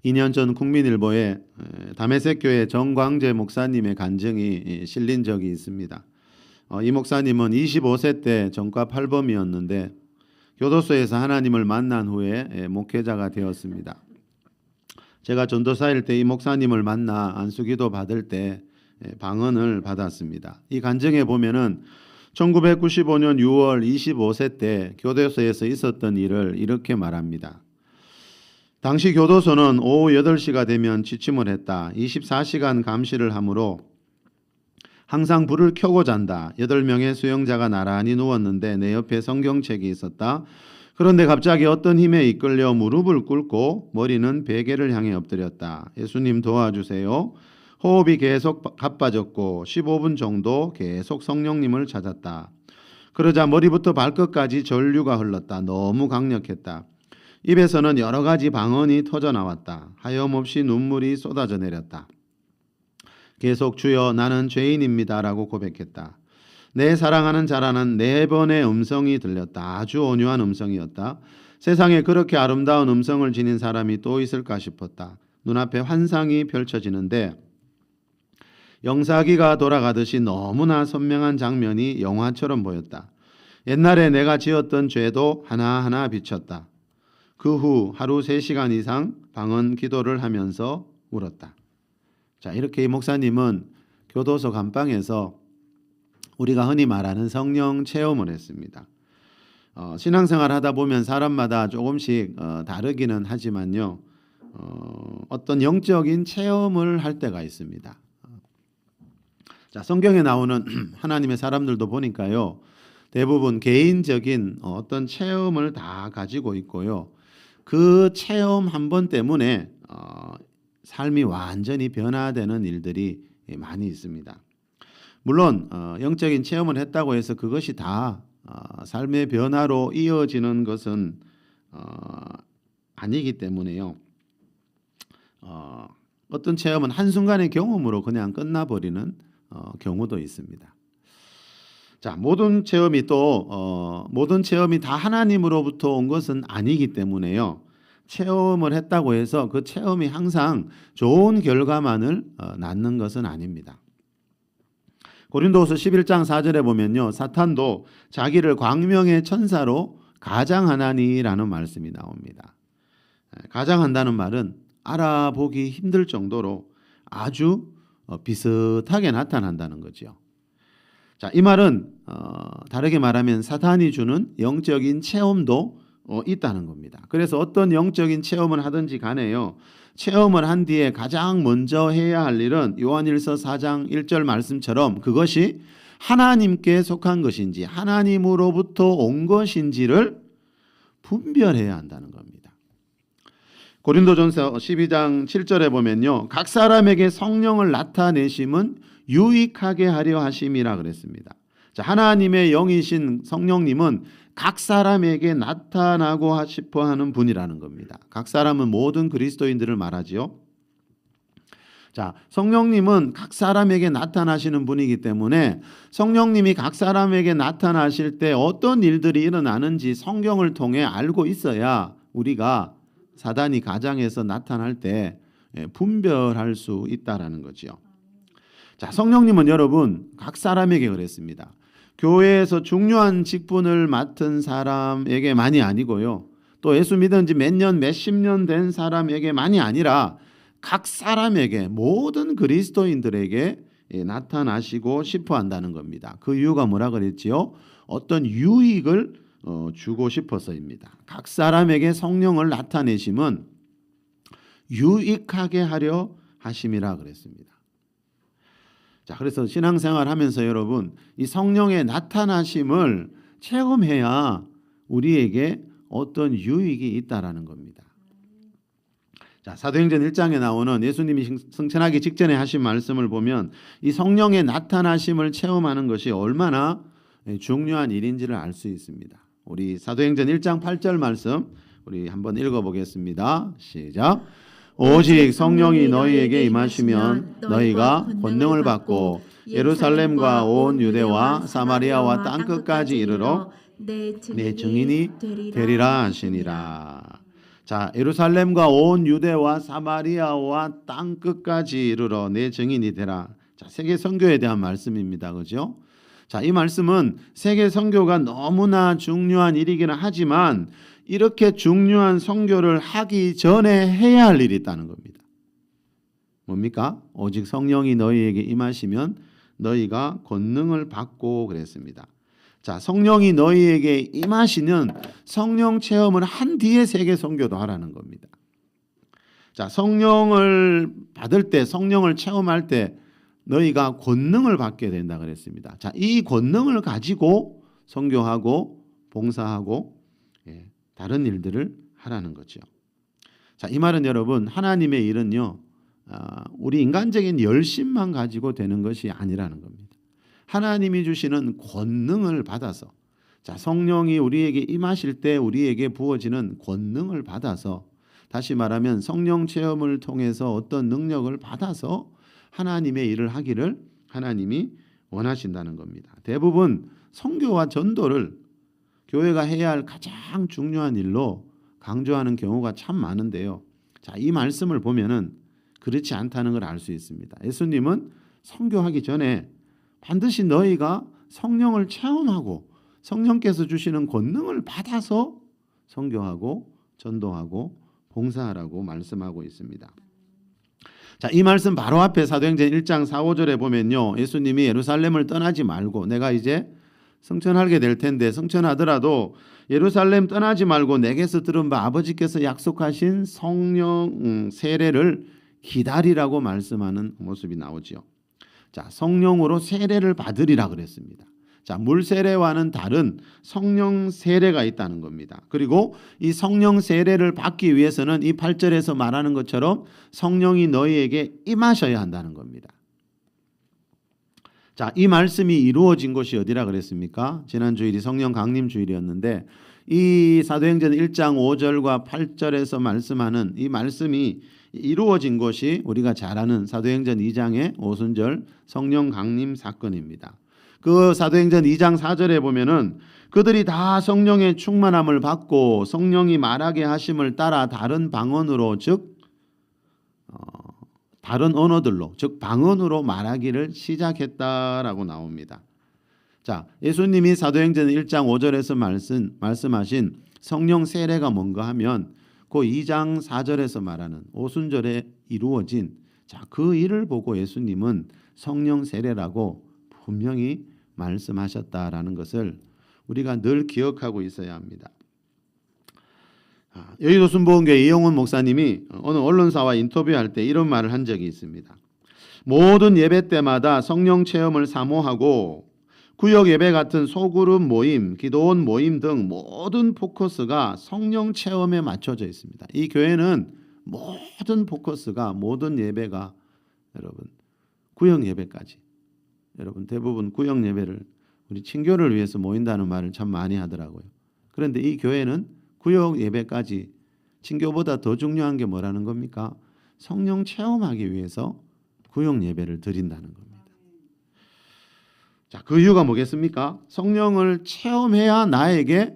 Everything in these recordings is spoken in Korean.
2년 전 국민일보에 다메섹교회 정광재 목사님의 간증이 실린 적이 있습니다. 이 목사님은 25세 때 전과 8범이었는데 교도소에서 하나님을 만난 후에 목회자가 되었습니다. 제가 전도사일 때 이 목사님을 만나 안수기도 받을 때 방언을 받았습니다. 이 간증에 보면은 1995년 6월 25세 때 교도소에서 있었던 일을 이렇게 말합니다. 당시 교도소는 오후 8시가 되면 취침을 했다. 24시간 감시를 하므로 항상 불을 켜고 잔다. 8명의 수용자가 나란히 누웠는데 내 옆에 성경책이 있었다. 그런데 갑자기 어떤 힘에 이끌려 무릎을 꿇고 머리는 베개를 향해 엎드렸다. 예수님 도와주세요. 호흡이 계속 가빠졌고 15분 정도 계속 성령님을 찾았다. 그러자 머리부터 발끝까지 전류가 흘렀다. 너무 강력했다. 입에서는 여러 가지 방언이 터져 나왔다. 하염없이 눈물이 쏟아져 내렸다. 계속 주여 나는 죄인입니다 라고 고백했다. 내 사랑하는 자라는 4번의 음성이 들렸다. 아주 온유한 음성이었다. 세상에 그렇게 아름다운 음성을 지닌 사람이 또 있을까 싶었다. 눈앞에 환상이 펼쳐지는데 영사기가 돌아가듯이 너무나 선명한 장면이 영화처럼 보였다. 옛날에 내가 지었던 죄도 하나하나 비쳤다. 그 후 하루 3시간 이상 방언 기도를 하면서 울었다. 자, 이렇게 이 목사님은 교도소 감방에서 우리가 흔히 말하는 성령 체험을 했습니다. 신앙생활 하다 보면 사람마다 조금씩 다르기는 하지만요. 어떤 영적인 체험을 할 때가 있습니다. 자, 성경에 나오는 하나님의 사람들도 보니까요. 대부분 개인적인 어떤 체험을 다 가지고 있고요. 그 체험 한 번 때문에 삶이 완전히 변화되는 일들이 많이 있습니다. 물론 영적인 체험을 했다고 해서 그것이 다 삶의 변화로 이어지는 것은 아니기 때문에요. 어떤 체험은 한순간의 경험으로 그냥 끝나버리는 경우도 있습니다. 자, 모든 체험이 다 하나님으로부터 온 것은 아니기 때문에요. 체험을 했다고 해서 그 체험이 항상 좋은 결과만을 낳는 것은 아닙니다. 고린도후서 11장 4절에 보면요. 사탄도 자기를 광명의 천사로 가장하나니라는 말씀이 나옵니다. 가장한다는 말은 알아보기 힘들 정도로 아주 비슷하게 나타난다는 거죠. 자, 이 말은 다르게 말하면 사탄이 주는 영적인 체험도 있다는 겁니다. 그래서 어떤 영적인 체험을 하든지 간에요. 체험을 한 뒤에 가장 먼저 해야 할 일은 요한일서 4장 1절 말씀처럼 그것이 하나님께 속한 것인지 하나님으로부터 온 것인지를 분별해야 한다는 겁니다. 고린도전서 12장 7절에 보면요. 각 사람에게 성령을 나타내심은 유익하게 하려 하심이라 그랬습니다. 자, 하나님의 영이신 성령님은 각 사람에게 나타나고 싶어 하는 분이라는 겁니다. 각 사람은 모든 그리스도인들을 말하지요. 자, 성령님은 각 사람에게 나타나시는 분이기 때문에 성령님이 각 사람에게 나타나실 때 어떤 일들이 일어나는지 성경을 통해 알고 있어야 우리가 사단이 가장해서 나타날 때 분별할 수 있다라는 거죠. 자, 성령님은 여러분 각 사람에게 그랬습니다. 교회에서 중요한 직분을 맡은 사람에게만이 아니고요. 또 예수 믿은 지 몇 년, 몇십 년 된 사람에게만이 아니라 각 사람에게 모든 그리스도인들에게 나타나시고 싶어 한다는 겁니다. 그 이유가 뭐라 그랬지요? 어떤 유익을 주고 싶어서입니다. 각 사람에게 성령을 나타내심은 유익하게 하려 하심이라 그랬습니다. 자, 그래서 신앙생활 하면서 여러분 이 성령의 나타나심을 체험해야 우리에게 어떤 유익이 있다라는 겁니다. 자, 사도행전 1장에 나오는 예수님이 승천하기 직전에 하신 말씀을 보면 이 성령의 나타나심을 체험하는 것이 얼마나 중요한 일인지를 알 수 있습니다. 우리 사도행전 1장 8절 말씀 우리 한번 읽어보겠습니다. 시작. 오직 성령이 너희에게 임하시면 너희가 권능을 받고 예루살렘과 온 유대와 사마리아와 땅끝까지 이르러 내 증인이 되리라 하시니라. 자, 예루살렘과 온 유대와 사마리아와 땅 끝까지 이르러 내 증인이 되라. 자, 세계 선교에 대한 말씀입니다. 그죠? 자, 이 말씀은 세계 선교가 너무나 중요한 일이기는 하지만 이렇게 중요한 선교를 하기 전에 해야 할 일이 있다는 겁니다. 뭡니까? 오직 성령이 너희에게 임하시면 너희가 권능을 받고 그랬습니다. 자, 성령이 너희에게 임하시는 성령 체험을 한 뒤에 세계 선교도 하라는 겁니다. 자, 성령을 받을 때, 성령을 체험할 때 너희가 권능을 받게 된다 그랬습니다. 자, 이 권능을 가지고 선교하고 봉사하고 다른 일들을 하라는 거죠. 자, 이 말은 여러분, 하나님의 일은요, 우리 인간적인 열심만 가지고 되는 것이 아니라는 겁니다. 하나님이 주시는 권능을 받아서, 자, 성령이 우리에게 임하실 때 우리에게 부어지는 권능을 받아서, 다시 말하면 성령 체험을 통해서 어떤 능력을 받아서 하나님의 일을 하기를 하나님이 원하신다는 겁니다. 대부분 선교와 전도를 교회가 해야 할 가장 중요한 일로 강조하는 경우가 참 많은데요. 자, 이 말씀을 보면은 그렇지 않다는 걸 알 수 있습니다. 예수님은 선교하기 전에 반드시 너희가 성령을 체험하고 성령께서 주시는 권능을 받아서 선교하고 전도하고 봉사하라고 말씀하고 있습니다. 자, 이 말씀 바로 앞에 사도행전 1장 4, 5절에 보면요, 예수님이 예루살렘을 떠나지 말고 내가 이제 승천하게 될 텐데 승천하더라도 예루살렘 떠나지 말고 내게서 들은 바 아버지께서 약속하신 성령 세례를 기다리라고 말씀하는 모습이 나오죠. 자, 성령으로 세례를 받으리라 그랬습니다. 자, 물 세례와는 다른 성령 세례가 있다는 겁니다. 그리고 이 성령 세례를 받기 위해서는 이 8절에서 말하는 것처럼 성령이 너희에게 임하셔야 한다는 겁니다. 자, 이 말씀이 이루어진 곳이 어디라 그랬습니까? 지난 주일이 성령 강림 주일이었는데 이 사도행전 1장 5절과 8절에서 말씀하는 이 말씀이 이루어진 것이 우리가 잘 아는 사도행전 2장의 오순절 성령 강림 사건입니다. 그 사도행전 2장 4절에 보면은 그들이 다 성령의 충만함을 받고 성령이 말하게 하심을 따라 다른 방언으로 즉 다른 언어들로 즉 방언으로 말하기를 시작했다라고 나옵니다. 자, 예수님이 사도행전 1장 5절에서 말씀하신 성령 세례가 뭔가 하면 그 2장 4절에서 말하는 오순절에 이루어진 그 일을 보고 예수님은 성령 세례라고 분명히 말씀하셨다라는 것을 우리가 늘 기억하고 있어야 합니다. 여의도 순복음교회 이영훈 목사님이 어느 언론사와 인터뷰할 때 이런 말을 한 적이 있습니다. 모든 예배 때마다 성령 체험을 사모하고 구역 예배 같은 소그룹 모임, 기도원 모임 등 모든 포커스가 성령 체험에 맞춰져 있습니다. 이 교회는 모든 포커스가 모든 예배가 여러분 구역 예배까지 여러분 대부분 구역 예배를 우리 친교를 위해서 모인다는 말을 참 많이 하더라고요. 그런데 이 교회는 구역 예배까지 친교보다 더 중요한 게 뭐라는 겁니까? 성령 체험하기 위해서 구역 예배를 드린다는 겁니다. 자, 그 이유가 뭐겠습니까? 성령을 체험해야 나에게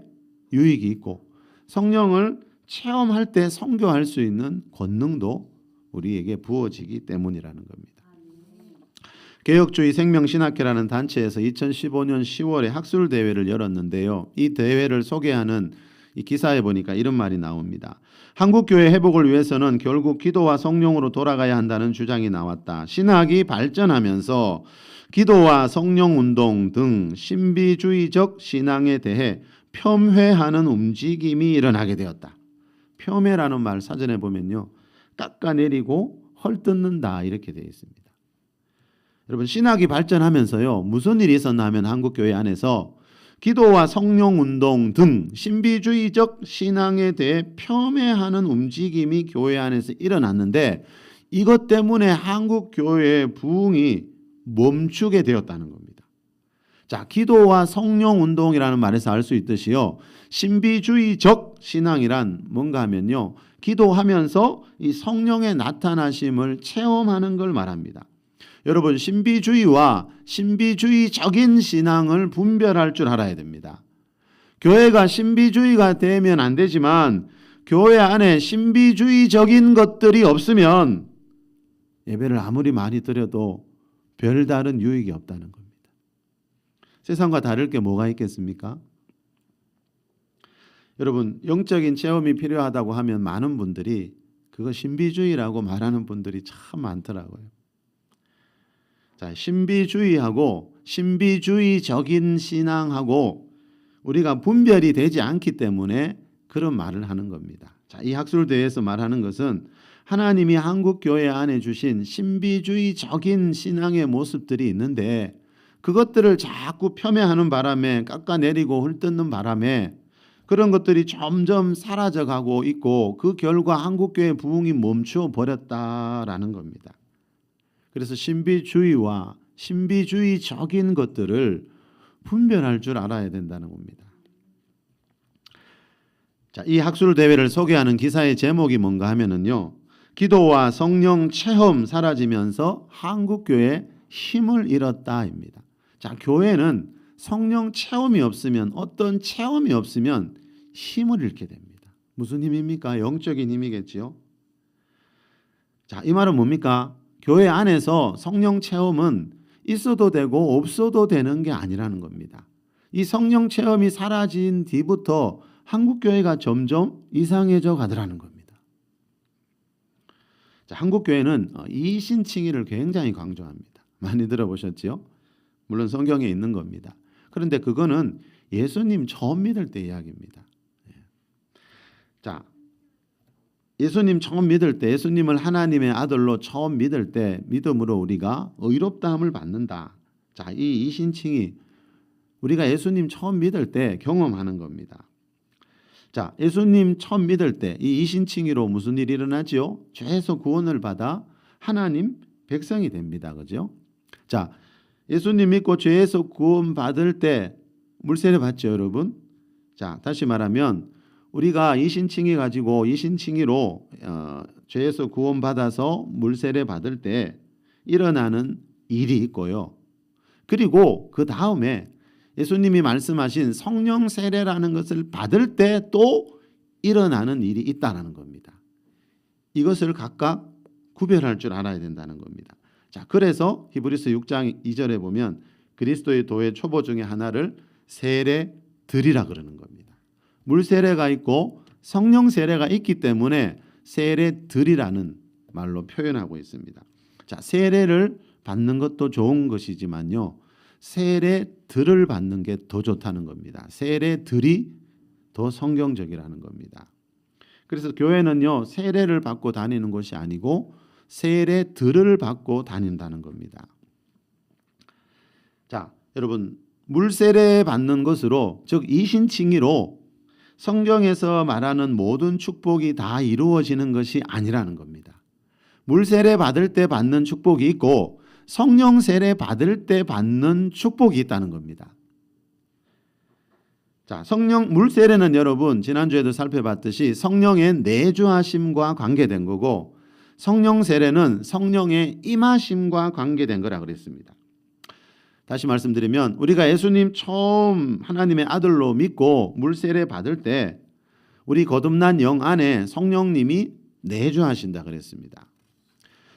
유익이 있고 성령을 체험할 때 선교할 수 있는 권능도 우리에게 부어지기 때문이라는 겁니다. 개혁주의 생명신학회라는 단체에서 2015년 10월에 학술 대회를 열었는데요. 이 대회를 소개하는 이 기사에 보니까 이런 말이 나옵니다. 한국교회 회복을 위해서는 결국 기도와 성령으로 돌아가야 한다는 주장이 나왔다. 신학이 발전하면서 기도와 성령운동 등 신비주의적 신앙에 대해 폄훼하는 움직임이 일어나게 되었다. 폄훼라는 말 사전에 보면요, 깎아내리고 헐뜯는다 이렇게 되어 있습니다. 여러분, 신학이 발전하면서요, 무슨 일이 있었나 하면 한국교회 안에서 기도와 성령운동 등 신비주의적 신앙에 대해 폄훼하는 움직임이 교회 안에서 일어났는데 이것 때문에 한국교회의 부흥이 멈추게 되었다는 겁니다. 자, 기도와 성령운동이라는 말에서 알 수 있듯이요, 신비주의적 신앙이란 뭔가 하면요, 기도하면서 이 성령의 나타나심을 체험하는 걸 말합니다. 여러분, 신비주의와 신비주의적인 신앙을 분별할 줄 알아야 됩니다. 교회가 신비주의가 되면 안 되지만 교회 안에 신비주의적인 것들이 없으면 예배를 아무리 많이 드려도 별다른 유익이 없다는 겁니다. 세상과 다를 게 뭐가 있겠습니까? 여러분, 영적인 체험이 필요하다고 하면 많은 분들이 그거 신비주의라고 말하는 분들이 참 많더라고요. 자, 신비주의하고 신비주의적인 신앙하고 우리가 분별이 되지 않기 때문에 그런 말을 하는 겁니다. 자, 이 학술대회에서 말하는 것은 하나님이 한국 교회 안에 주신 신비주의적인 신앙의 모습들이 있는데 그것들을 자꾸 폄훼하는 바람에 깎아내리고 헐뜯는 바람에 그런 것들이 점점 사라져가고 있고 그 결과 한국 교회 부흥이 멈추어 버렸다라는 겁니다. 그래서 신비주의와 신비주의적인 것들을 분별할 줄 알아야 된다는 겁니다. 자, 이 학술 대회를 소개하는 기사의 제목이 뭔가 하면은요. 기도와 성령 체험 사라지면서 한국 교회 힘을 잃었다입니다. 자, 교회는 성령 체험이 없으면 어떤 체험이 없으면 힘을 잃게 됩니다. 무슨 힘입니까? 영적인 힘이겠지요. 자, 이 말은 뭡니까? 교회 안에서 성령 체험은 있어도 되고 없어도 되는 게 아니라는 겁니다. 이 성령 체험이 사라진 뒤부터 한국 교회가 점점 이상해져 가더라는 겁니다. 자, 한국 교회는 이신칭의를 굉장히 강조합니다. 많이 들어보셨지요? 물론 성경에 있는 겁니다. 그런데 그거는 예수님 처음 믿을 때 이야기입니다. 자, 예수님 처음 믿을 때, 예수님을 하나님의 아들로 처음 믿을 때 믿음으로 우리가 의롭다함을 받는다. 자, 이 이신칭의 우리가 예수님 처음 믿을 때 경험하는 겁니다. 자, 예수님 처음 믿을 때 이 이신칭의로 무슨 일이 일어나지요? 죄에서 구원을 받아 하나님 백성이 됩니다. 그죠? 자, 예수님 믿고 죄에서 구원 받을 때 물세례 받죠, 여러분? 자, 다시 말하면 우리가 이신칭의 가지고 이신칭의로 죄에서 구원 받아서 물세례 받을 때 일어나는 일이 있고요. 그리고 그 다음에 예수님이 말씀하신 성령 세례라는 것을 받을 때 또 일어나는 일이 있다는 겁니다. 이것을 각각 구별할 줄 알아야 된다는 겁니다. 자, 그래서 히브리서 6장 2절에 보면 그리스도의 도의 초보 중에 하나를 세례 드리라 그러는 겁니다. 물 세례가 있고 성령 세례가 있기 때문에 세례 드리라는 말로 표현하고 있습니다. 자, 세례를 받는 것도 좋은 것이지만요. 세례들을 받는 게 더 좋다는 겁니다. 세례들이 더 성경적이라는 겁니다. 그래서 교회는요, 세례를 받고 다니는 것이 아니고 세례들을 받고 다닌다는 겁니다. 자, 여러분, 물세례 받는 것으로, 즉 이신칭의로 성경에서 말하는 모든 축복이 다 이루어지는 것이 아니라는 겁니다. 물세례 받을 때 받는 축복이 있고 성령 세례 받을 때 받는 축복이 있다는 겁니다. 자, 성령 물세례는 여러분 지난주에도 살펴봤듯이 성령의 내주하심과 관계된 거고 성령 세례는 성령의 임하심과 관계된 거라 그랬습니다. 다시 말씀드리면 우리가 예수님 처음 하나님의 아들로 믿고 물세례 받을 때 우리 거듭난 영 안에 성령님이 내주하신다 그랬습니다.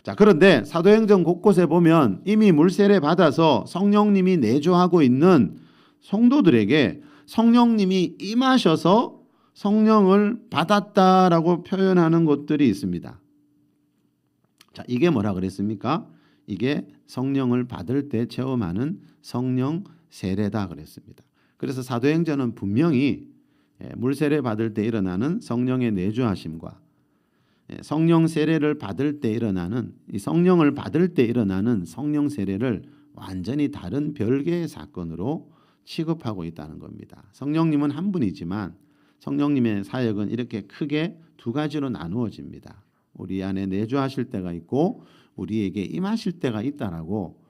자, 그런데 사도행전 곳곳에 보면 이미 물세례 받아서 성령님이 내주하고 있는 성도들에게 성령님이 임하셔서 성령을 받았다라고 표현하는 곳들이 있습니다. 자, 이게 뭐라 그랬습니까? 이게 성령을 받을 때 체험하는 성령 세례다 그랬습니다. 그래서 사도행전은 분명히 물세례 받을 때 일어나는 성령의 내주하심과 성령 세례를 받을 때 일어나는 이 성령을 받을 때 일어나는 성령 세례를 완전히 다른 별개의 사건으로 취급하고 있다는 겁니다. 성령님은 한 분이지만 성령님의 사역은 이렇게 크게 두 가지로 나누어집니다. 우리 안에 내주하실 때가 있고 우리에게 임하실 때가 있다라고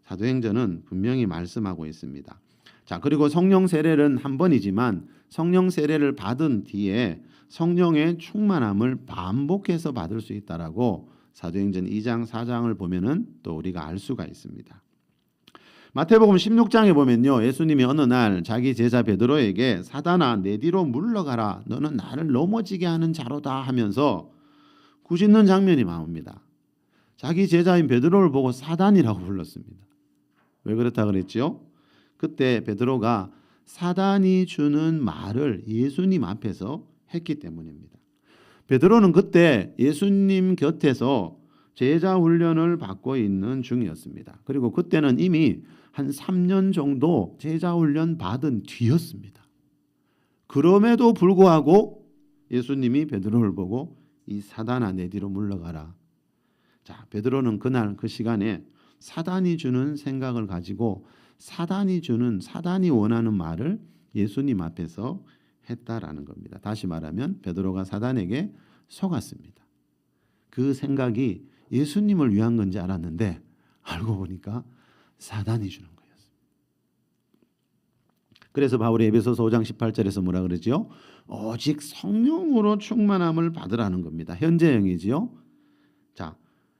사도행전은 분명히 말씀하고 있습니다. 자, 그리고 성령 세례는 한 번이지만 성령 세례를 받은 뒤에 성령의 충만함을 반복해서 받을 수 있다라고 사도행전 2장 4장을 보면은 또 우리가 알 수가 있습니다. 마태복음 16장에 보면요, 예수님이 어느 날 자기 제자 베드로에게 사단아 내 뒤로 물러가라 너는 나를 넘어지게 하는 자로다 하면서 꾸짖는 장면이 나옵니다. 자기 제자인 베드로를 보고 사단이라고 불렀습니다. 왜 그렇다 그랬죠? 그때 베드로가 사단이 주는 말을 예수님 앞에서 했기 때문입니다. 베드로는 그때 예수님 곁에서 제자 훈련을 받고 있는 중이었습니다. 그리고 그때는 이미 한 3년 정도 제자 훈련 받은 뒤였습니다. 그럼에도 불구하고 예수님이 베드로를 보고 이 사단아 내 뒤로 물러가라. 자, 베드로는 그날 그 시간에 사단이 주는 생각을 가지고 사단이 원하는 말을 예수님 앞에서 했다라는 겁니다. 다시 말하면 베드로가 사단에게 속았습니다. 그 생각이 예수님을 위한 건지 알았는데 알고 보니까 사단이 주는 거였습니다. 그래서 바울이 에베소서 5장 18절에서 뭐라 그러죠? 오직 성령으로 충만함을 받으라는 겁니다. 현재형이지요. 자,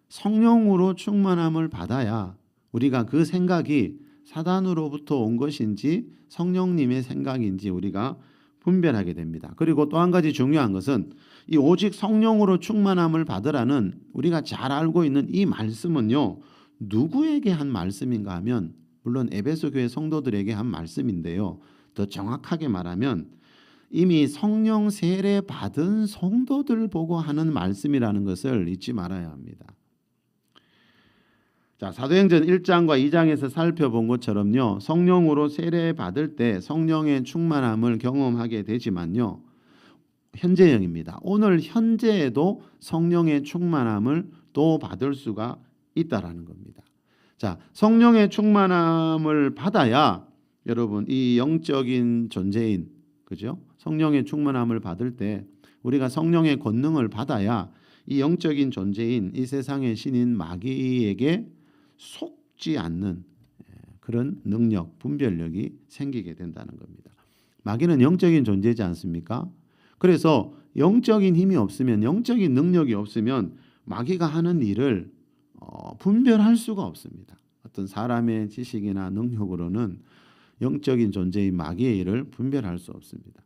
성령으로 충만함을 받아야 우리가 그 생각이 사단으로부터 온 것인지 성령님의 생각인지 우리가 분별하게 됩니다. 그리고 또 한 가지 중요한 것은 이 오직 성령으로 충만함을 받으라는 우리가 잘 알고 있는 이 말씀은요, 누구에게 한 말씀인가 하면 물론 에베소 교회 성도들에게 한 말씀인데요, 더 정확하게 말하면 이미 성령 세례 받은 성도들 보고 하는 말씀이라는 것을 잊지 말아야 합니다. 자, 사도행전 1장과 2장에서 살펴본 것처럼요, 성령으로 세례 받을 때 성령의 충만함을 경험하게 되지만요, 현재형입니다. 오늘 현재에도 성령의 충만함을 또 받을 수가 있다라는 겁니다. 자, 성령의 충만함을 받아야 여러분 이 영적인 존재인, 그죠? 성령의 충만함을 받을 때 우리가 성령의 권능을 받아야 이 영적인 존재인 이 세상의 신인 마귀에게 속지 않는 그런 능력, 분별력이 생기게 된다는 겁니다. 마귀는 영적인 존재지 않습니까? 그래서 영적인 힘이 없으면, 영적인 능력이 없으면 마귀가 하는 일을 분별할 수가 없습니다. 어떤 사람의 지식이나 능력으로는 영적인 존재인 마귀의 일을 분별할 수 없습니다.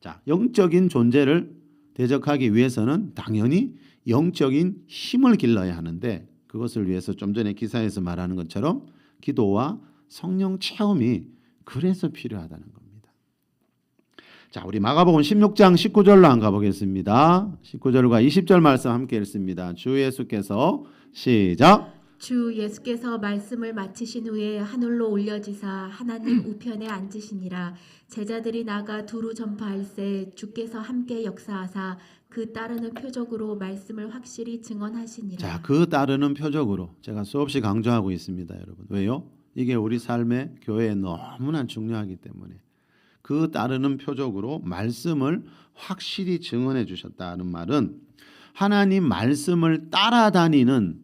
자, 영적인 존재를 대적하기 위해서는 당연히 영적인 힘을 길러야 하는데 그것을 위해서 좀 전에 기사에서 말하는 것처럼 기도와 성령 체험이 그래서 필요하다는 겁니다. 자, 우리 마가복음 16장 19절로 한번 가보겠습니다. 19절과 20절 말씀 함께 읽습니다. 주 예수께서 시작. 주 예수께서 말씀을 마치신 후에 하늘로 올려지사 하나님 우편에 앉으시니라. 제자들이 나가 두루 전파할세 주께서 함께 역사하사 그 따르는 표적으로 말씀을 확실히 증언하시니라. 자, 그 따르는 표적으로 제가 수없이 강조하고 있습니다, 여러분. 왜요? 이게 우리 삶의 교회에 너무나 중요하기 때문에 그 따르는 표적으로 말씀을 확실히 증언해 주셨다는 말은 하나님 말씀을 따라다니는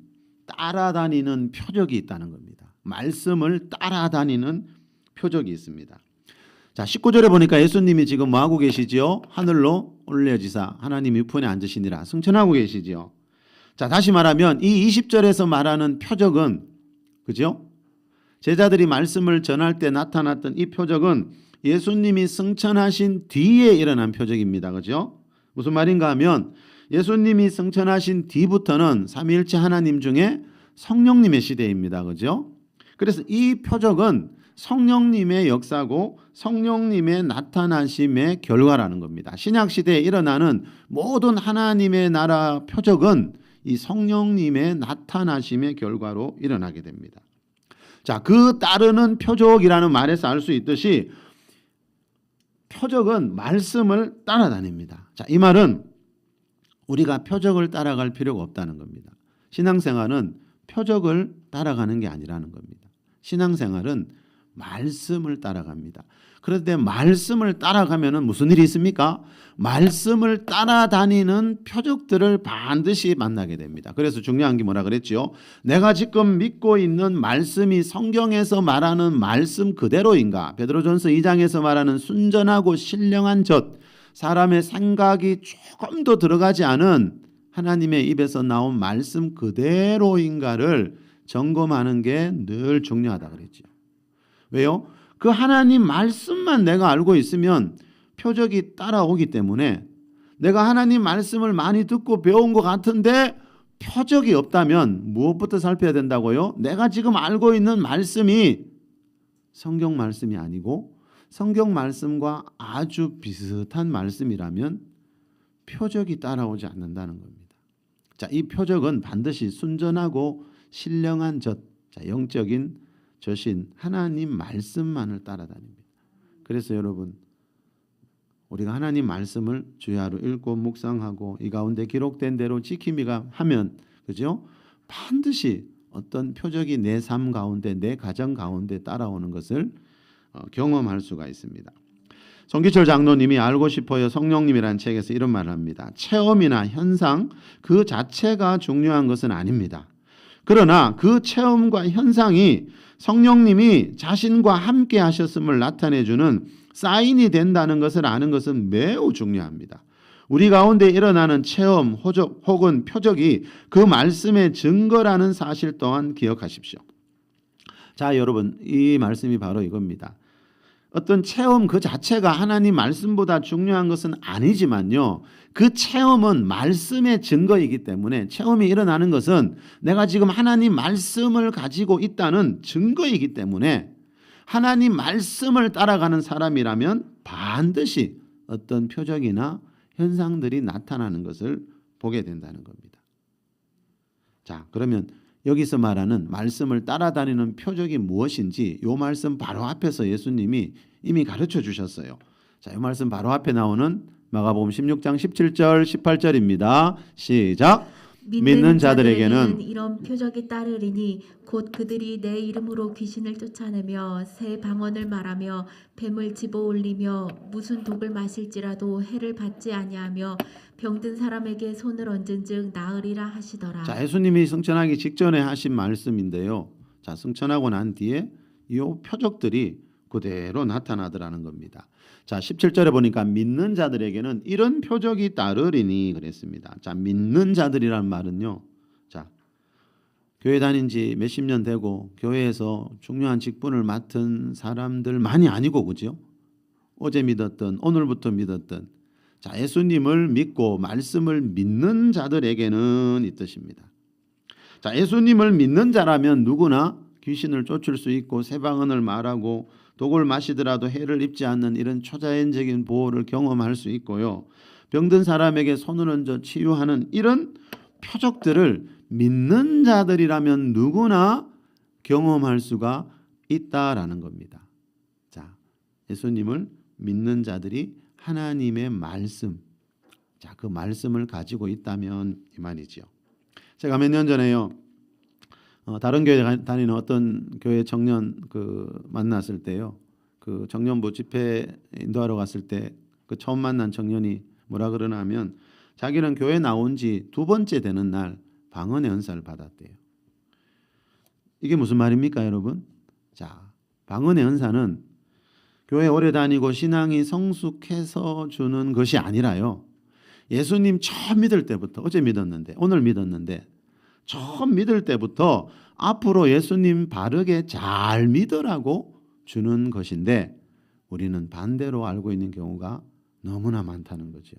표적이 있다는 겁니다. 말씀을 따라다니는 표적이 있습니다. 자, 19절에 보니까 예수님이 지금 뭐 하고 계시지요? 하늘로 올려지사 하나님 우편에 앉으시니라 승천하고 계시지요. 자, 다시 말하면 이 20절에서 말하는 표적은, 그죠? 제자들이 말씀을 전할 때 나타났던 이 표적은 예수님이 승천하신 뒤에 일어난 표적입니다. 그죠? 무슨 말인가 하면 예수님이 승천하신 뒤부터는 삼위일체 하나님 중에 성령님의 시대입니다. 그죠? 그래서 이 표적은 성령님의 역사고 성령님의 나타나심의 결과라는 겁니다. 신약 시대에 일어나는 모든 하나님의 나라 표적은 이 성령님의 나타나심의 결과로 일어나게 됩니다. 자, 그 따르는 표적이라는 말에서 알 수 있듯이 표적은 말씀을 따라다닙니다. 자, 이 말은 우리가 표적을 따라갈 필요가 없다는 겁니다. 신앙생활은 표적을 따라가는 게 아니라는 겁니다. 신앙생활은 말씀을 따라갑니다. 그런데 말씀을 따라가면 무슨 일이 있습니까? 말씀을 따라다니는 표적들을 반드시 만나게 됩니다. 그래서 중요한 게 뭐라 그랬죠? 내가 지금 믿고 있는 말씀이 성경에서 말하는 말씀 그대로인가? 베드로전서 2장에서 말하는 순전하고 신령한 젖, 사람의 생각이 조금 더 들어가지 않은 하나님의 입에서 나온 말씀 그대로인가를 점검하는 게 늘 중요하다 그랬죠. 왜요? 그 하나님 말씀만 내가 알고 있으면 표적이 따라오기 때문에 내가 하나님 말씀을 많이 듣고 배운 것 같은데 표적이 없다면 무엇부터 살펴야 된다고요? 내가 지금 알고 있는 말씀이 성경 말씀이 아니고 성경 말씀과 아주 비슷한 말씀이라면 표적이 따라오지 않는다는 겁니다. 자, 이 표적은 반드시 순전하고 신령한 젖, 자, 영적인 젖인 하나님 말씀만을 따라다닙니다. 그래서 여러분, 우리가 하나님 말씀을 주의 하루 읽고 묵상하고 이 가운데 기록된 대로 지킴이가 하면, 그죠? 반드시 어떤 표적이 내 삶 가운데, 내 가정 가운데 따라오는 것을 경험할 수가 있습니다. 송기철 장로님이 알고 싶어요 성령님이라는 책에서 이런 말을 합니다. 체험이나 현상 그 자체가 중요한 것은 아닙니다. 그러나 그 체험과 현상이 성령님이 자신과 함께 하셨음을 나타내주는 사인이 된다는 것을 아는 것은 매우 중요합니다. 우리 가운데 일어나는 체험 혹은 표적이 그 말씀의 증거라는 사실 또한 기억하십시오. 자, 여러분, 이 말씀이 바로 이겁니다. 어떤 체험 그 자체가 하나님 말씀보다 중요한 것은 아니지만요, 그 체험은 말씀의 증거이기 때문에 체험이 일어나는 것은 내가 지금 하나님 말씀을 가지고 있다는 증거이기 때문에 하나님 말씀을 따라가는 사람이라면 반드시 어떤 표적이나 현상들이 나타나는 것을 보게 된다는 겁니다. 자, 그러면 여기서 말하는 말씀을 따라다니는 표적이 무엇인지 이 말씀 바로 앞에서 예수님이 이미 가르쳐 주셨어요. 자, 이 말씀 바로 앞에 나오는 마가복음 16장 17절 18절입니다. 시작. 믿는 자들에게는 이런 표적이 따르리니 곧 그들이 내 이름으로 귀신을 쫓아내며 새 방언을 말하며 뱀을 집어올리며 무슨 독을 마실지라도 해를 받지 아니하며 병든 사람에게 손을 얹은즉 나으리라 하시더라. 자, 예수님이 승천하기 직전에 하신 말씀인데요. 자, 승천하고 난 뒤에 이 표적들이 그대로 나타나더라는 겁니다. 자, 17절에 보니까 믿는 자들에게는 이런 표적이 따르리니 그랬습니다. 자, 믿는 자들이란 말은요. 자, 교회 다닌 지 몇십 년 되고 교회에서 중요한 직분을 맡은 사람들만이 아니고, 그죠? 어제 믿었던, 오늘부터 믿었던, 자, 예수님을 믿고 말씀을 믿는 자들에게는 이 뜻입니다. 자, 예수님을 믿는 자라면 누구나 귀신을 쫓을 수 있고 새 방언을 말하고 독을 마시더라도 해를 입지 않는 이런 초자연적인 보호를 경험할 수 있고요. 병든 사람에게 손을 얹어 치유하는 이런 표적들을 믿는 자들이라면 누구나 경험할 수가 있다라는 겁니다. 자, 예수님을 믿는 자들이 하나님의 말씀, 자, 그 말씀을 가지고 있다면 이 말이죠. 제가 몇 년 전에요, 다른 교회 다니는 어떤 교회 청년 만났을 때요, 그 청년부 집회 인도하러 갔을 때 그 처음 만난 청년이 뭐라 그러나 하면 자기는 교회 나온 지 2번째 되는 날 방언의 은사를 받았대요. 이게 무슨 말입니까, 여러분? 자, 방언의 은사는 교회 오래 다니고 신앙이 성숙해서 주는 것이 아니라요, 예수님 처음 믿을 때부터, 어제 믿었는데 오늘 믿었는데 처음 믿을 때부터 앞으로 예수님 바르게 잘 믿으라고 주는 것인데 우리는 반대로 알고 있는 경우가 너무나 많다는 거죠.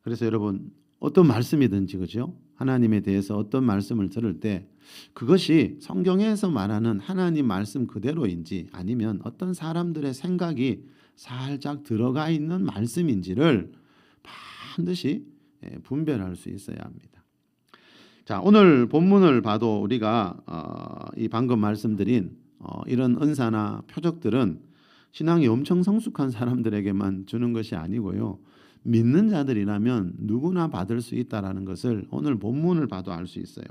그래서 여러분, 어떤 말씀이든지, 그죠? 하나님에 대해서 어떤 말씀을 들을 때 그것이 성경에서 말하는 하나님 말씀 그대로인지 아니면 어떤 사람들의 생각이 살짝 들어가 있는 말씀인지를 반드시 분별할 수 있어야 합니다. 자, 오늘 본문을 봐도 우리가 이 방금 말씀드린 이런 은사나 표적들은 신앙이 엄청 성숙한 사람들에게만 주는 것이 아니고요, 믿는 자들이라면 누구나 받을 수 있다라는 것을 오늘 본문을 봐도 알 수 있어요.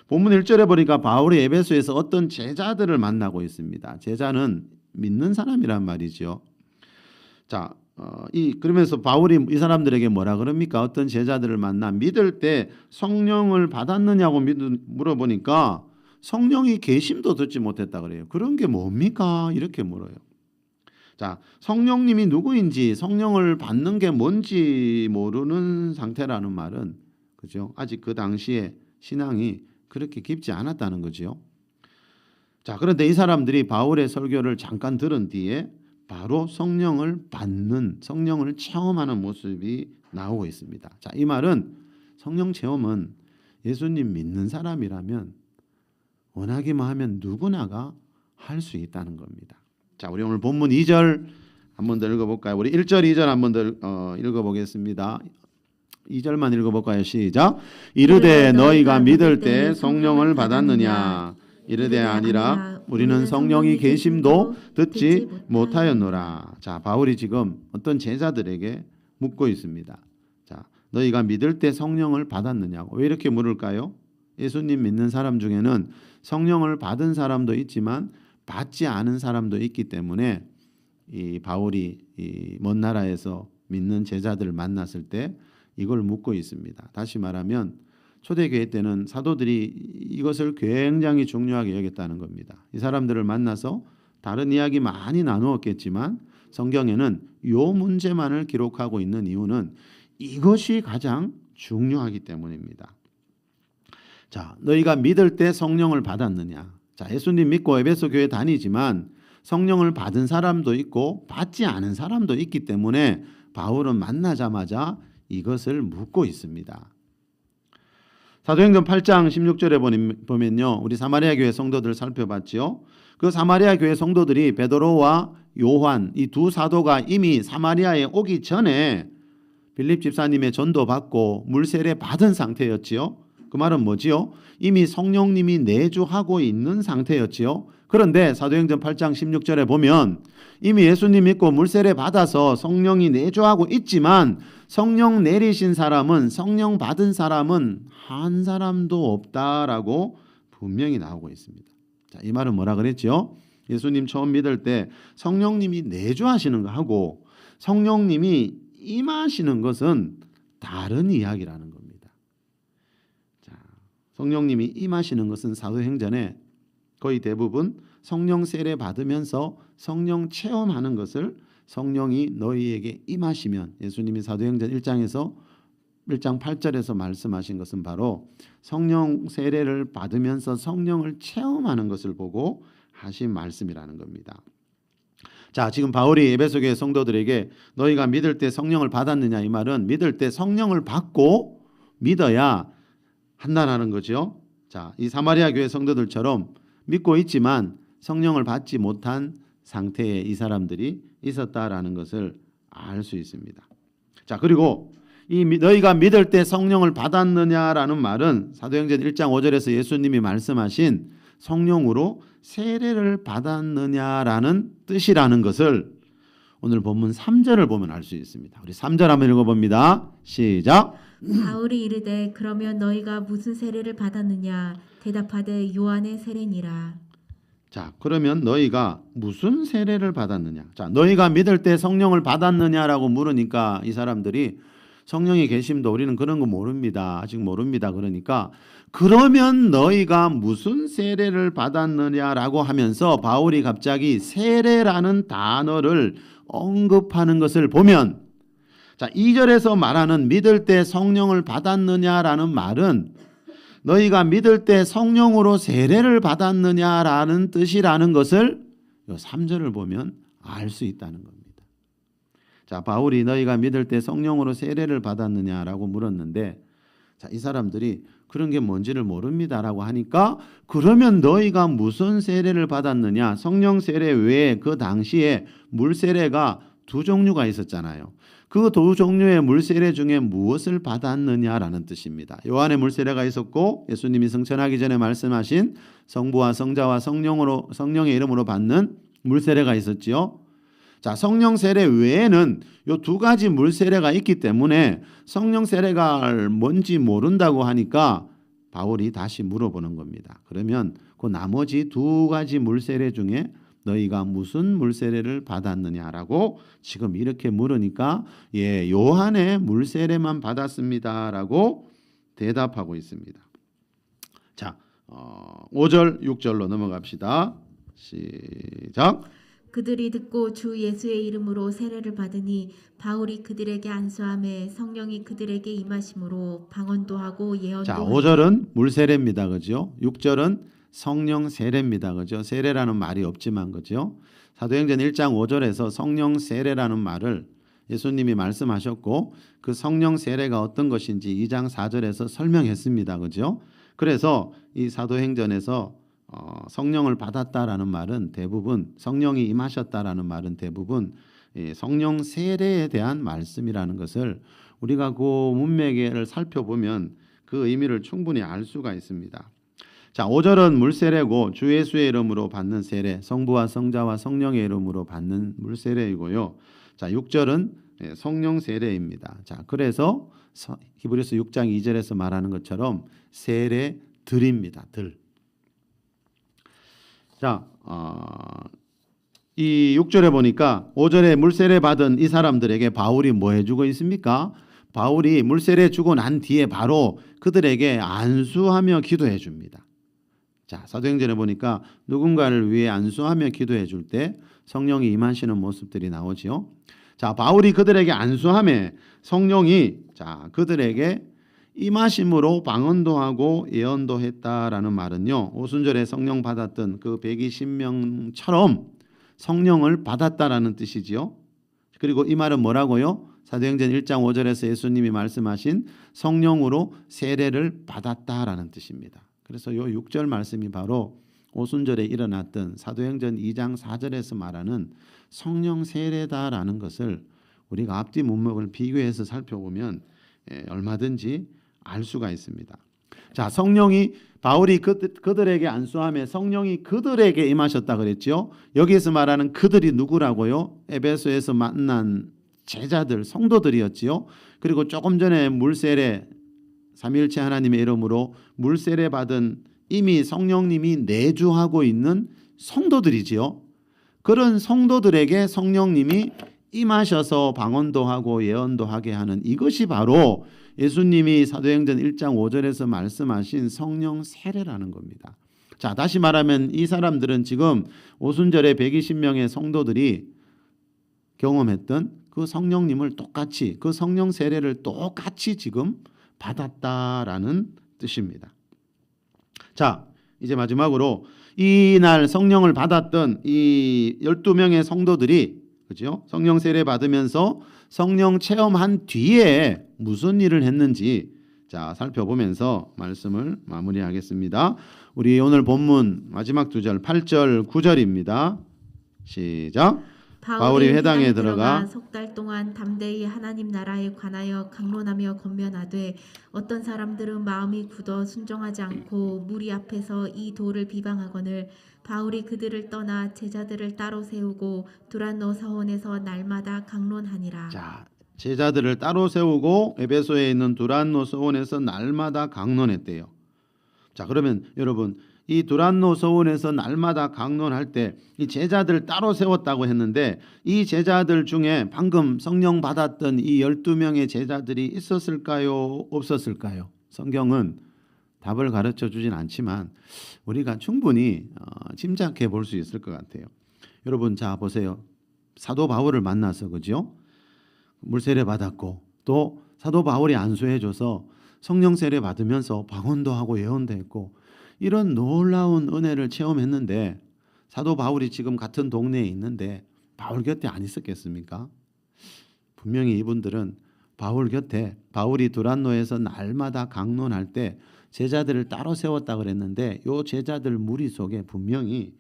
본문 1절에 보니까 바울이 에베소에서 어떤 제자들을 만나고 있습니다. 제자는 믿는 사람이란 말이죠. 자, 그러면서 바울이 이 사람들에게 뭐라 그럽니까? 어떤 제자들을 만나 믿을 때 성령을 받았느냐고 물어보니까 성령이 계심도 듣지 못했다 그래요. 그런 게 뭡니까? 이렇게 물어요. 자, 성령님이 누구인지 성령을 받는 게 뭔지 모르는 상태라는 말은, 그죠? 아직 그 당시에 신앙이 그렇게 깊지 않았다는 거지요. 자, 그런데 이 사람들이 바울의 설교를 잠깐 들은 뒤에 바로 성령을 받는, 성령을 체험하는 모습이 나오고 있습니다. 자, 이 말은 성령 체험은 예수님 믿는 사람이라면 원하기만 하면 누구나가 할 수 있다는 겁니다. 자, 우리 오늘 본문 2절 한번 더 읽어볼까요? 우리 1절, 2절 한번 더 읽어보겠습니다. 2절만 읽어볼까요? 시작. 이르되 너희가 믿을 때 성령을 받았느냐? 이르되 아니라 우리는 성령이 계심도 듣지 못하였노라. 자, 바울이 지금 어떤 제자들에게 묻고 있습니다. 자, 너희가 믿을 때 성령을 받았느냐고. 왜 이렇게 물을까요? 예수님 믿는 사람 중에는 성령을 받은 사람도 있지만 받지 않은 사람도 있기 때문에 이 바울이 이 먼 나라에서 믿는 제자들을 만났을 때 이걸 묻고 있습니다. 다시 말하면 초대교회 때는 사도들이 이것을 굉장히 중요하게 여겼다는 겁니다. 이 사람들을 만나서 다른 이야기 많이 나누었겠지만 성경에는 이 문제만을 기록하고 있는 이유는 이것이 가장 중요하기 때문입니다. 자, 너희가 믿을 때 성령을 받았느냐? 자, 예수님 믿고 에베소 교회 다니지만 성령을 받은 사람도 있고 받지 않은 사람도 있기 때문에 바울은 만나자마자 이것을 묻고 있습니다. 사도행전 8장 16절에 보면요, 우리 사마리아 교회 성도들 살펴봤죠. 그 사마리아 교회 성도들이 베드로와 요한 이 두 사도가 이미 사마리아에 오기 전에 빌립 집사님의 전도 받고 물세례 받은 상태였지요. 그 말은 뭐지요? 이미 성령님이 내주하고 있는 상태였지요. 그런데 사도행전 8장 16절에 보면 이미 예수님 믿고 물세례 받아서 성령이 내주하고 있지만 성령 내리신 사람은, 성령 받은 사람은 한 사람도 없다라고 분명히 나오고 있습니다. 자, 이 말은 뭐라 그랬죠? 예수님 처음 믿을 때 성령님이 내주하시는 거 하고 성령님이 임하시는 것은 다른 이야기라는 겁니다. 자, 성령님이 임하시는 것은 사도행전에 거의 대부분 성령 세례 받으면서 성령 체험하는 것을 성령이 너희에게 임하시면, 예수님이 사도행전 1장 8절에서 말씀하신 것은 바로 성령 세례를 받으면서 성령을 체험하는 것을 보고 하신 말씀이라는 겁니다. 자, 지금 바울이 에베소 교회 성도들에게 너희가 믿을 때 성령을 받았느냐, 이 말은 믿을 때 성령을 받고 믿어야 한다는 거죠. 자, 이 사마리아 교회 성도들처럼 믿고 있지만 성령을 받지 못한 상태에 이 사람들이 있었다라는 것을 알 수 있습니다. 자, 그리고 이 너희가 믿을 때 성령을 받았느냐라는 말은 사도행전 1장 5절에서 예수님이 말씀하신 성령으로 세례를 받았느냐라는 뜻이라는 것을 오늘 본문 3절을 보면 알 수 있습니다. 우리 3절 한번 읽어봅니다. 시작. 바울이 이르되 그러면 너희가 무슨 세례를 받았느냐? 대답하되 요한의 세례니라. 자, 그러면 너희가 무슨 세례를 받았느냐? 자, 너희가 믿을 때 성령을 받았느냐라고 물으니까 이 사람들이 성령의 계심도 우리는 그런 거 모릅니다. 아직 모릅니다. 그러니까 그러면 너희가 무슨 세례를 받았느냐라고 하면서 바울이 갑자기 세례라는 단어를 언급하는 것을 보면, 자, 2절에서 말하는 믿을 때 성령을 받았느냐라는 말은 너희가 믿을 때 성령으로 세례를 받았느냐라는 뜻이라는 것을 3절을 보면 알 수 있다는 겁니다. 자, 바울이 너희가 믿을 때 성령으로 세례를 받았느냐라고 물었는데, 자, 이 사람들이 그런 게 뭔지를 모릅니다라고 하니까 그러면 너희가 무슨 세례를 받았느냐? 성령 세례 외에 그 당시에 물 세례가 두 종류가 있었잖아요. 그 두 종류의 물세례 중에 무엇을 받았느냐라는 뜻입니다. 요한의 물세례가 있었고 예수님이 승천하기 전에 말씀하신 성부와 성자와 성령의 이름으로 받는 물세례가 있었지요. 자, 성령 세례 외에는 이 두 가지 물세례가 있기 때문에 성령 세례가 뭔지 모른다고 하니까 바울이 다시 물어보는 겁니다. 그러면 그 나머지 두 가지 물세례 중에 너희가 무슨 물세례를 받았느냐라고 지금 이렇게 물으니까 예, 요한의 물세례만 받았습니다라고 대답하고 있습니다. 자, 5절 6절로 넘어갑시다. 시작. 그들이 듣고 주 예수의 이름으로 세례를 받으니 바울이 그들에게 안수하매 성령이 그들에게 임하심으로 방언도 하고 예언도 자, 하니 5절은 물 세례입니다. 그죠? 6절은 성령 세례입니다. 그죠? 세례라는 말이 없지만 그죠? 사도행전 1장 5절에서 성령 세례라는 말을 예수님이 말씀하셨고 그 성령 세례가 어떤 것인지 2장 4절에서 설명했습니다. 그죠? 그래서 이 사도행전에서 성령을 받았다라는 말은 대부분 성령이 임하셨다라는 말은 대부분 성령 세례에 대한 말씀이라는 것을 우리가 그 문맥을 살펴보면 그 의미를 충분히 알 수가 있습니다. 자, 5절은 물 세례고 주 예수의 이름으로 받는 세례, 성부와 성자와 성령의 이름으로 받는 물 세례이고요. 자, 6절은 성령 세례입니다. 자, 그래서 히브리서 6장 2절에서 말하는 것처럼 세례들입니다. 들. 자, 이 6절에 보니까 5절에 물세례 받은 이 사람들에게 바울이 뭐 해주고 있습니까? 바울이 물세례 주고 난 뒤에 바로 그들에게 안수하며 기도해 줍니다. 자, 사도행전에 보니까 누군가를 위해 안수하며 기도해 줄 때 성령이 임하시는 모습들이 나오지요. 자, 바울이 그들에게 안수하며 성령이 그들에게 임하심으로 방언도 하고 예언도 했다라는 말은요. 오순절에 성령 받았던 그 120명처럼 성령을 받았다라는 뜻이지요. 그리고 이 말은 뭐라고요? 사도행전 1장 5절에서 예수님이 말씀하신 성령으로 세례를 받았다라는 뜻입니다. 그래서 요 6절 말씀이 바로 오순절에 일어났던 사도행전 2장 4절에서 말하는 성령 세례다라는 것을 우리가 앞뒤 문맥을 비교해서 살펴보면 얼마든지 알 수가 있습니다. 자, 성령이 바울이 그들에게 안수하며 성령이 그들에게 임하셨다 그랬죠. 여기에서 말하는 그들이 누구라고요? 에베소에서 만난 제자들, 성도들이었지요. 그리고 조금 전에 물세례 삼위일체 하나님의 이름으로 물세례 받은 이미 성령님이 내주하고 있는 성도들이지요. 그런 성도들에게 성령님이 임하셔서 방언도 하고 예언도 하게 하는 이것이 바로 예수님이 사도행전 1장 5절에서 말씀하신 성령 세례라는 겁니다. 자, 다시 말하면 이 사람들은 지금 오순절에 120명의 성도들이 경험했던 그 성령님을 똑같이 그 성령 세례를 똑같이 지금 받았다라는 뜻입니다. 자, 이제 마지막으로 이날 성령을 받았던 이 12명의 성도들이 그죠? 성령 세례 받으면서 성령 체험한 뒤에 무슨 일을 했는지 자, 살펴보면서 말씀을 마무리하겠습니다. 우리 오늘 본문 마지막 두 절 8절 9절입니다. 시작. 바울이 회당에 들어가 석 달 동안 담대히 하나님 나라에 관하여 강론하며 권면하되 어떤 사람들은 마음이 굳어 순종하지 않고 무리 앞에서 이 도를 비방하거늘 바울이 그들을 떠나 제자들을 따로 세우고 두란노 서원에서 날마다 강론하니라. 자, 제자들을 따로 세우고 에베소에 있는 두란노 서원에서 날마다 강론했대요. 자, 그러면 여러분 이 두란노 서원에서 날마다 강론할 때 이 제자들 따로 세웠다고 했는데 이 제자들 중에 방금 성령 받았던 이 12명의 제자들이 있었을까요? 없었을까요? 성경은 답을 가르쳐 주진 않지만 우리가 충분히 짐작해 볼 수 있을 것 같아요. 여러분 자 보세요. 사도 바울을 만나서 그죠? 물세례 받았고 또 사도 바울이 안수해 줘서 성령 세례 받으면서 방언도 하고 예언도 했고 이런 놀라운 은혜를 체험했는데 사도 바울이 지금 같은 동네에 있는데 바울 곁에 안 있었겠습니까? 분명히 이분들은 바울 곁에 바울이 두란노에서 날마다 강론할 때 제자들을 따로 세웠다 그랬는데 요 제자들 무리 속에 분명히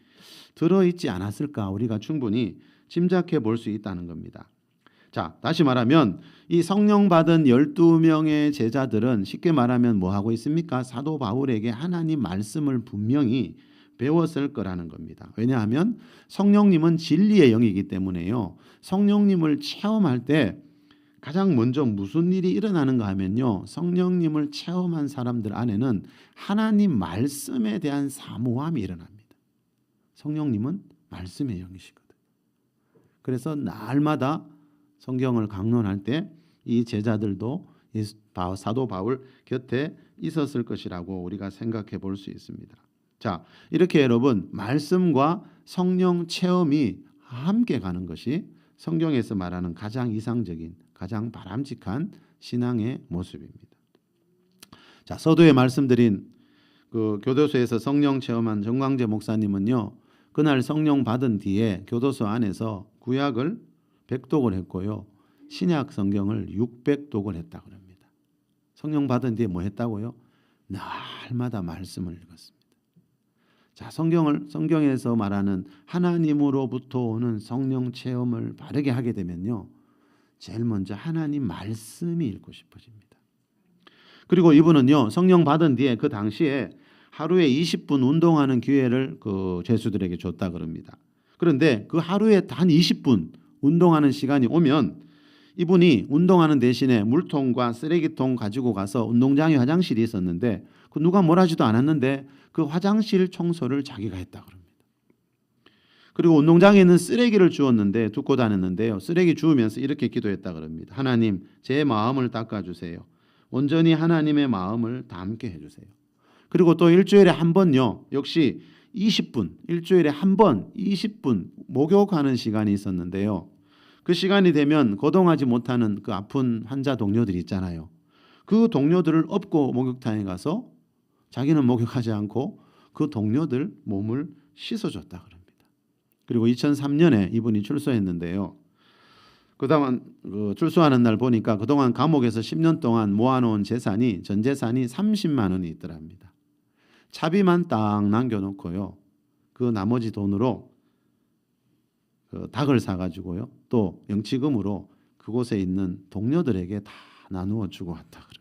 들어있지 않았을까 우리가 충분히 짐작해 볼 수 있다는 겁니다. 자, 다시 말하면 이 성령 받은 12명의 제자들은 쉽게 말하면 뭐 하고 있습니까? 사도 바울에게 하나님 말씀을 분명히 배웠을 거라는 겁니다. 왜냐하면 성령님은 진리의 영이기 때문에요. 성령님을 체험할 때 가장 먼저 무슨 일이 일어나는가 하면요. 성령님을 체험한 사람들 안에는 하나님 말씀에 대한 사모함이 일어납니다. 성령님은 말씀의 영이시거든. 그래서 날마다 성경을 강론할 때 이 제자들도 사도 바울 곁에 있었을 것이라고 우리가 생각해 볼 수 있습니다. 자, 이렇게 여러분 말씀과 성령 체험이 함께 가는 것이 성경에서 말하는 가장 이상적인, 가장 바람직한 신앙의 모습입니다. 자, 서두에 말씀드린 그 교도소에서 성령 체험한 정광재 목사님은요, 그날 성령 받은 뒤에 교도소 안에서 구약을 100독을 했고요, 신약 성경을 600독을 했다고 합니다. 성령 받은 뒤에 뭐 했다고요? 날마다 말씀을 읽었습니다. 자, 성경에서 말하는 하나님으로부터 오는 성령 체험을 바르게 하게 되면요, 제일 먼저 하나님 말씀이 읽고 싶어집니다. 그리고 이분은요, 성령 받은 뒤에 그 당시에 하루에 20분 운동하는 기회를 그 죄수들에게 줬다 그럽니다. 그런데 그 하루에 단 20분 운동하는 시간이 오면 이분이 운동하는 대신에 물통과 쓰레기통 가지고 가서 운동장에 화장실이 있었는데 그 누가 뭘 하지도 않았는데 그 화장실 청소를 자기가 했다 그럽니다. 그리고 운동장에 있는 쓰레기를 주웠는데 줍고 다녔는데요, 쓰레기 주우면서 이렇게 기도했다 그럽니다. 하나님, 제 마음을 닦아주세요. 온전히 하나님의 마음을 담게 해주세요. 그리고 또 일주일에 한 번요, 역시 20분, 일주일에 한 번 20분 목욕하는 시간이 있었는데요, 그 시간이 되면 거동하지 못하는 그 아픈 환자 동료들이 있잖아요. 그 동료들을 업고 목욕탕에 가서 자기는 목욕하지 않고 그 동료들 몸을 씻어줬다 그럽니다. 그리고 2003년에 이분이 출소했는데요, 그동안 출소하는 날 보니까 그동안 감옥에서 10년 동안 모아놓은 재산이, 전 재산이 30만 원이 있더랍니다. 차비만 딱 남겨놓고요, 그 나머지 돈으로 그 닭을 사가지고요, 또 영치금으로 그곳에 있는 동료들에게 다 나누어 주고 왔다 그럽니다.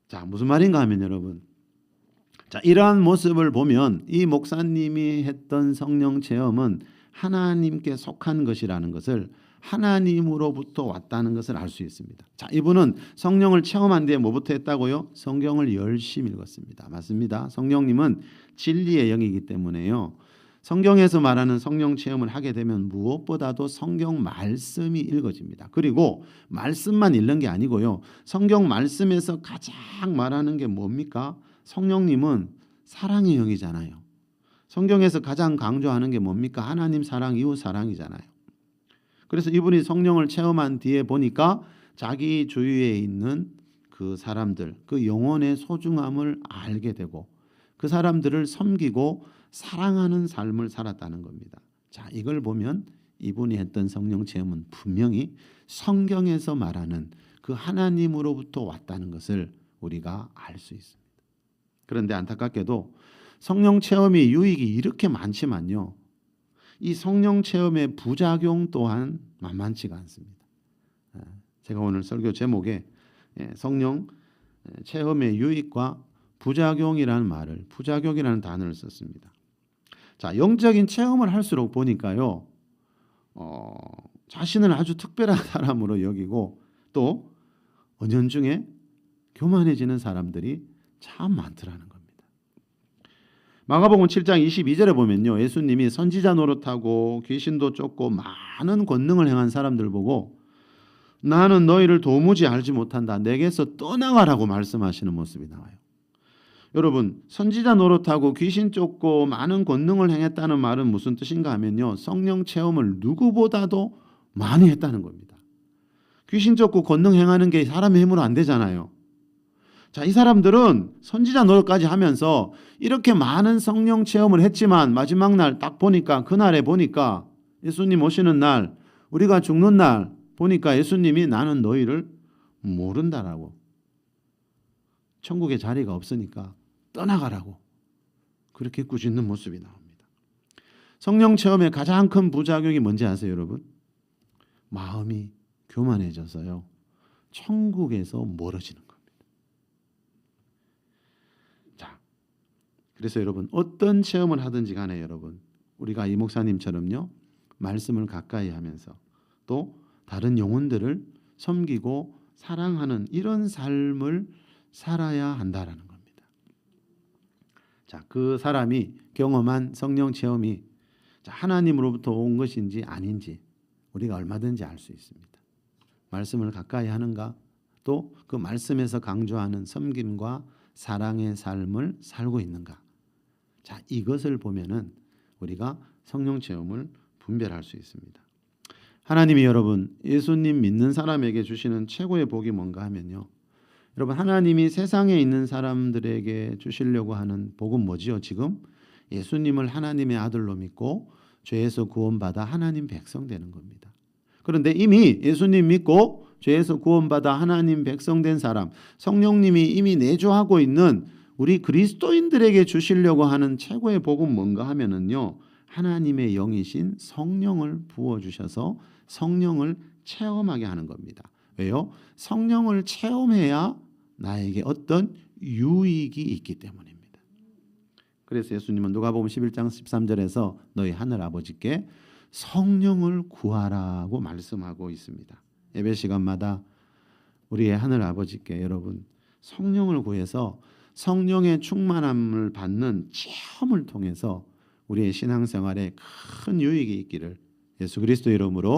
자, 무슨 말인가 하면 여러분, 자, 이러한 모습을 보면 이 목사님이 했던 성령 체험은 하나님께 속한 것이라는 것을, 하나님으로부터 왔다는 것을 알 수 있습니다. 자, 이분은 성령을 체험한 뒤에 뭐부터 했다고요? 성경을 열심히 읽었습니다. 맞습니다. 성령님은 진리의 영이기 때문에요, 성경에서 말하는 성령 체험을 하게 되면 무엇보다도 성경 말씀이 읽어집니다. 그리고 말씀만 읽는 게 아니고요, 성경 말씀에서 가장 말하는 게 뭡니까? 성령님은 사랑의 영이잖아요. 성경에서 가장 강조하는 게 뭡니까? 하나님 사랑, 이웃 사랑이잖아요. 그래서 이분이 성령을 체험한 뒤에 보니까 자기 주위에 있는 그 사람들, 그 영혼의 소중함을 알게 되고 그 사람들을 섬기고 사랑하는 삶을 살았다는 겁니다. 자, 이걸 보면 이분이 했던 성령 체험은 분명히 성경에서 말하는 그 하나님으로부터 왔다는 것을 우리가 알 수 있습니다. 그런데 안타깝게도 성령 체험이 유익이 이렇게 많지만요, 이 성령 체험의 부작용 또한 만만치가 않습니다. 제가 오늘 설교 제목에 성령 체험의 유익과 부작용이라는 말을, 부작용이라는 단어를 썼습니다. 자, 영적인 체험을 할수록 보니까요, 자신을 아주 특별한 사람으로 여기고 또 은연중에 교만해지는 사람들이 참 많더라는 겁니다. 마가복음 7장 22절에 보면요, 예수님이 선지자 노릇하고 귀신도 쫓고 많은 권능을 행한 사람들 보고 나는 너희를 도무지 알지 못한다, 내게서 떠나가라고 말씀하시는 모습이 나와요. 여러분, 선지자 노릇하고 귀신 쫓고 많은 권능을 행했다는 말은 무슨 뜻인가 하면요, 성령 체험을 누구보다도 많이 했다는 겁니다. 귀신 쫓고 권능 행하는 게 사람의 힘으로 안 되잖아요. 자, 이 사람들은 선지자 노릇까지 하면서 이렇게 많은 성령 체험을 했지만 마지막 날 딱 보니까, 그날에 보니까 예수님 오시는 날, 우리가 죽는 날 보니까 예수님이 나는 너희를 모른다라고, 천국에 자리가 없으니까 떠나가라고 그렇게 꾸짖는 모습이 나옵니다. 성령 체험의 가장 큰 부작용이 뭔지 아세요, 여러분? 마음이 교만해져서요, 천국에서 멀어지는 겁니다. 자, 그래서 여러분, 어떤 체험을 하든지 간에 여러분, 우리가 이 목사님처럼요, 말씀을 가까이 하면서 또 다른 영혼들을 섬기고 사랑하는 이런 삶을 살아야 한다라는 겁니다. 자, 그 사람이 경험한 성령 체험이 하나님으로부터 온 것인지 아닌지 우리가 얼마든지 알 수 있습니다. 말씀을 가까이 하는가, 또 그 말씀에서 강조하는 섬김과 사랑의 삶을 살고 있는가. 자, 이것을 보면은 우리가 성령 체험을 분별할 수 있습니다. 하나님이 여러분 예수님 믿는 사람에게 주시는 최고의 복이 뭔가 하면요. 여러분 하나님이 세상에 있는 사람들에게 주시려고 하는 복은 뭐지요? 지금 예수님을 하나님의 아들로 믿고 죄에서 구원받아 하나님 백성 되는 겁니다. 그런데 이미 예수님 믿고 죄에서 구원받아 하나님 백성 된 사람, 성령님이 이미 내주하고 있는 우리 그리스도인들에게 주시려고 하는 최고의 복은 뭔가 하면은요. 하나님의 영이신 성령을 부어주셔서 성령을 체험하게 하는 겁니다. 왜요? 성령을 체험해야 나에게 어떤 유익이 있기 때문입니다. 그래서 예수님은 누가복음 11장 13절에서 너희 하늘 아버지께 성령을 구하라고 말씀하고 있습니다. 예배 시간마다 우리의 하늘 아버지께 여러분 성령을 구해서 성령의 충만함을 받는 체험을 통해서 우리의 신앙생활에 큰 유익이 있기를 예수 그리스도 이름으로